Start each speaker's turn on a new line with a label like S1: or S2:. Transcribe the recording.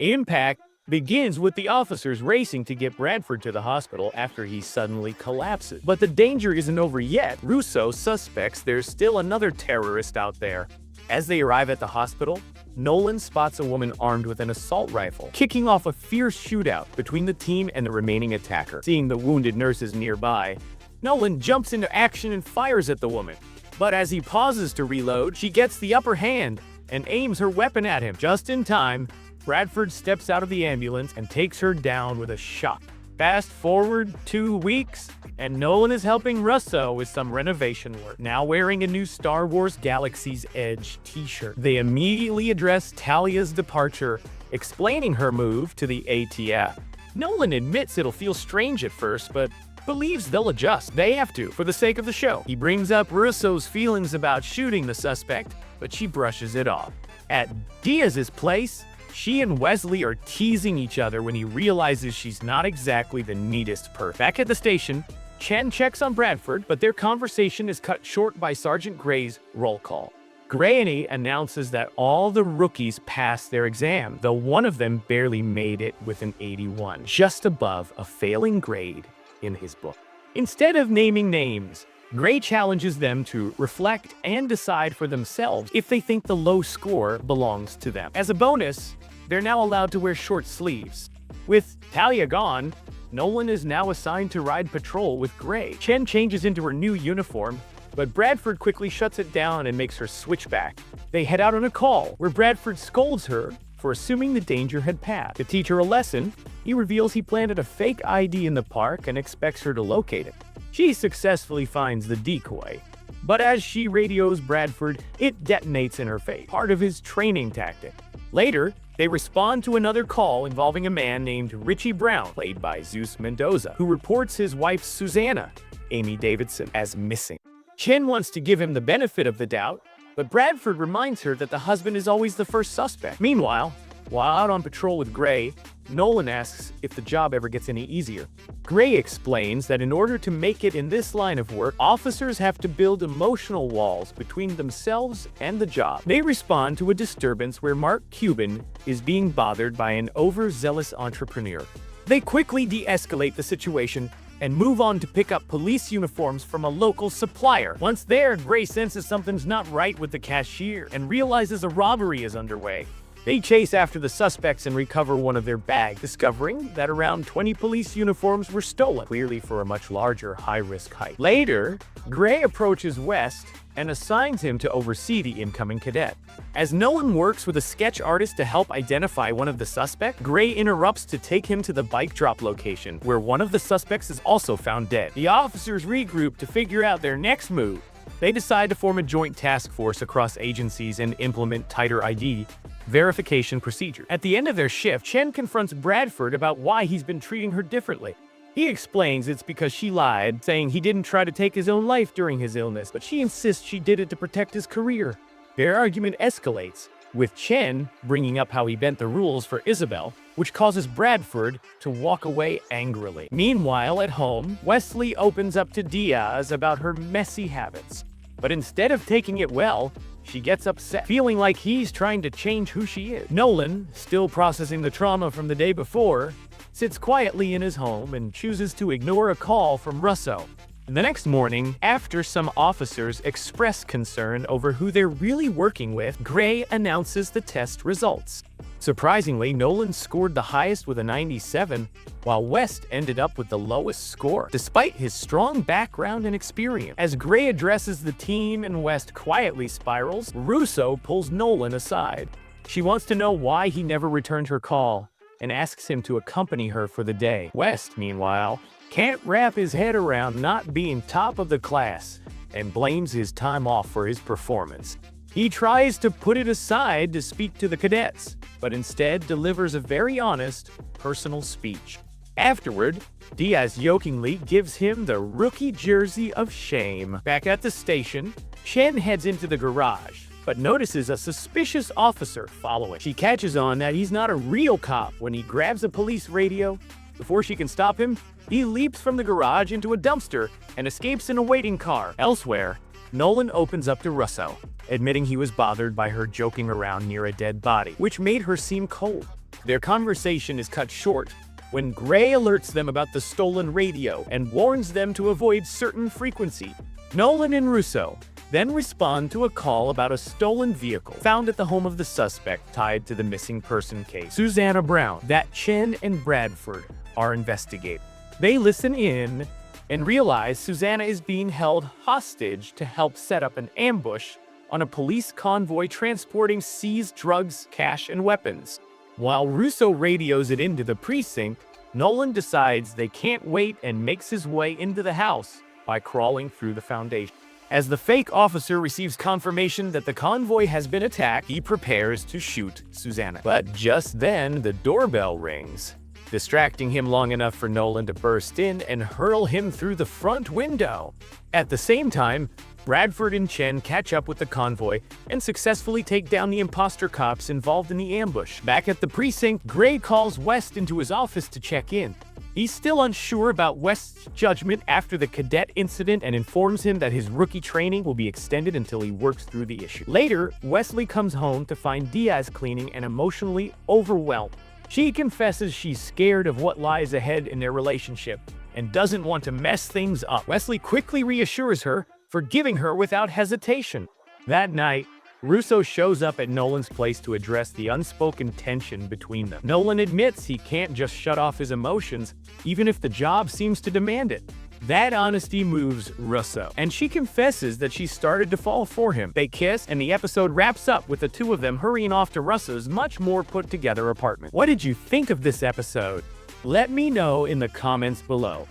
S1: Impact begins with the officers racing to get Bradford to the hospital after he suddenly collapses. But the danger isn't over yet. Russo suspects there's still another terrorist out there. As they arrive at the hospital, Nolan spots a woman armed with an assault rifle, kicking off a fierce shootout between the team and the remaining attacker. Seeing the wounded nurses nearby, Nolan jumps into action and fires at the woman. But as he pauses to reload, she gets the upper hand and aims her weapon at him. Just in time, Bradford steps out of the ambulance and takes her down with a shot. Fast forward 2 weeks, and Nolan is helping Russo with some renovation work, now wearing a new Star Wars Galaxy's Edge t-shirt. They immediately address Talia's departure, explaining her move to the ATF. Nolan admits it'll feel strange at first, but believes they'll adjust. They have to, for the sake of the show. He brings up Russo's feelings about shooting the suspect, but she brushes it off. At Diaz's place, she and Wesley are teasing each other when he realizes she's not exactly the neatest person. Back at the station, Chen checks on Bradford, but their conversation is cut short by Sergeant Gray's roll call. Gray announces that all the rookies passed their exam, though one of them barely made it with an 81, just above a failing grade in his book. Instead of naming names, Gray challenges them to reflect and decide for themselves if they think the low score belongs to them. As a bonus, they're now allowed to wear short sleeves. With Talia gone, Nolan is now assigned to ride patrol with Gray. Chen changes into her new uniform, but Bradford quickly shuts it down and makes her switch back. They head out on a call, where Bradford scolds her for assuming the danger had passed. To teach her a lesson, he reveals he planted a fake ID in the park and expects her to locate it. She successfully finds the decoy, but as she radios Bradford, it detonates in her face, part of his training tactic. Later, they respond to another call involving a man named Richie Brown, played by Zeus Mendoza, who reports his wife Susanna, Amy Davidson, as missing. Chen wants to give him the benefit of the doubt, but Bradford reminds her that the husband is always the first suspect. Meanwhile, while out on patrol with Gray, Nolan asks if the job ever gets any easier. Gray explains that in order to make it in this line of work, officers have to build emotional walls between themselves and the job. They respond to a disturbance where Mark Cuban is being bothered by an overzealous entrepreneur. They quickly de-escalate the situation and move on to pick up police uniforms from a local supplier. Once there, Gray senses something's not right with the cashier and realizes a robbery is underway. They chase after the suspects and recover one of their bags, discovering that around 20 police uniforms were stolen, clearly for a much larger, high-risk hike. Later, Gray approaches West and assigns him to oversee the incoming cadet. As Nolan works with a sketch artist to help identify one of the suspects, Gray interrupts to take him to the bike drop location, where one of the suspects is also found dead. The officers regroup to figure out their next move. They decide to form a joint task force across agencies and implement tighter ID verification procedure. At the end of their shift, Chen confronts Bradford about why he's been treating her differently. He explains it's because she lied, saying he didn't try to take his own life during his illness, but she insists she did it to protect his career. Their argument escalates, with Chen bringing up how he bent the rules for Isabel, which causes Bradford to walk away angrily. Meanwhile, at home, Wesley opens up to Diaz about her messy habits. But instead of taking it well, she gets upset, feeling like he's trying to change who she is. Nolan, still processing the trauma from the day before, sits quietly in his home and chooses to ignore a call from Russo. The next morning, after some officers express concern over who they're really working with, Gray announces the test results. Surprisingly, Nolan scored the highest with a 97, while West ended up with the lowest score, despite his strong background and experience. As Gray addresses the team and West quietly spirals, Russo pulls Nolan aside. She wants to know why he never returned her call, and asks him to accompany her for the day. West, meanwhile, can't wrap his head around not being top of the class, and blames his time off for his performance. He tries to put it aside to speak to the cadets, but instead delivers a very honest, personal speech. Afterward, Diaz jokingly gives him the rookie jersey of shame. Back at the station, Chen heads into the garage, but notices a suspicious officer following. She catches on that he's not a real cop when he grabs a police radio. Before she can stop him, he leaps from the garage into a dumpster and escapes in a waiting car. Elsewhere, Nolan opens up to Russo, admitting he was bothered by her joking around near a dead body, which made her seem cold. Their conversation is cut short when Gray alerts them about the stolen radio and warns them to avoid certain frequency. Nolan and Russo then respond to a call about a stolen vehicle found at the home of the suspect tied to the missing person case, Susanna Brown, that Chen and Bradford are investigating. They listen in and realize Susanna is being held hostage to help set up an ambush on a police convoy transporting seized drugs, cash, and weapons. While Russo radios it into the precinct, Nolan decides they can't wait and makes his way into the house by crawling through the foundation. As the fake officer receives confirmation that the convoy has been attacked, he prepares to shoot Susanna. But just then, the doorbell rings, distracting him long enough for Nolan to burst in and hurl him through the front window. At the same time, Bradford and Chen catch up with the convoy and successfully take down the imposter cops involved in the ambush. Back at the precinct, Gray calls West into his office to check in. He's still unsure about West's judgment after the cadet incident and informs him that his rookie training will be extended until he works through the issue. Later, Wesley comes home to find Diaz cleaning and emotionally overwhelmed. She confesses she's scared of what lies ahead in their relationship and doesn't want to mess things up. Wesley quickly reassures her, forgiving her without hesitation. That night, Russo shows up at Nolan's place to address the unspoken tension between them. Nolan admits he can't just shut off his emotions, even if the job seems to demand it. That honesty moves Russo, and she confesses that she started to fall for him. They kiss, and the episode wraps up with the two of them hurrying off to Russo's much more put-together apartment. What did you think of this episode? Let me know in the comments below.